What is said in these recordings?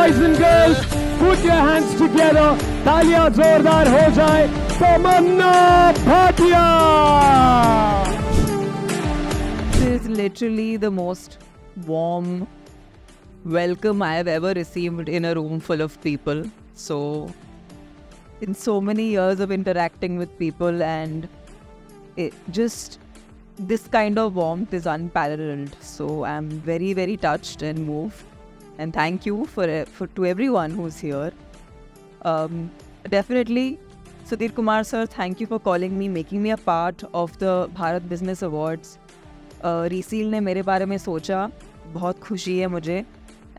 boys and girls, put your hands together. तालियां जोरदार हो जाए. Tamannaah Bhatia. This is literally the most warm welcome I have ever received in a room full of people. So, in so many years of interacting with people, and this kind of warmth is unparalleled. So I'm very, very touched and moved. And thank you for to everyone who's here. Definitely, Sudhir Kumar sir, thank you for calling me, making me a part of the Bharat Business Awards. Reseal ने मेरे बारे में सोचा, बहुत खुशी है मुझे.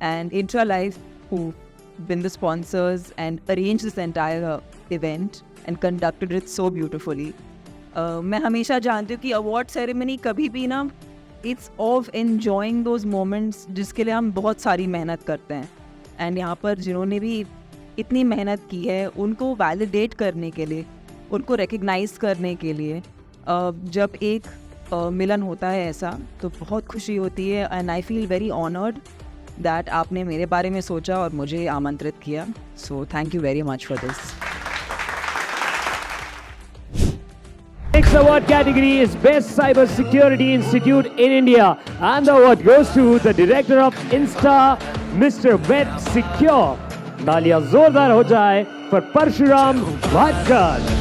And Intra Life, who been the sponsors and arranged this entire event and conducted it so beautifully. मैं हमेशा जानती हूँ कि अवार्ड सेरेमनी कभी भी ना, it's of enjoying those moments जिसके लिए हम बहुत सारी मेहनत करते हैं. एंड यहाँ पर जिन्होंने भी इतनी मेहनत की है उनको वैलिडेट करने के लिए, उनको रिकग्नाइज करने के लिए जब एक मिलन होता है ऐसा, तो बहुत खुशी होती है. And I feel very honoured that आपने मेरे बारे में सोचा और मुझे आमंत्रित किया. So thank you very much for this. Next award category is Best Cyber Security Institute in India, and the award goes to the director of Insta, Mrwebsecure. तालियां जोरदार हो जाए for Parshuram Bhatkar.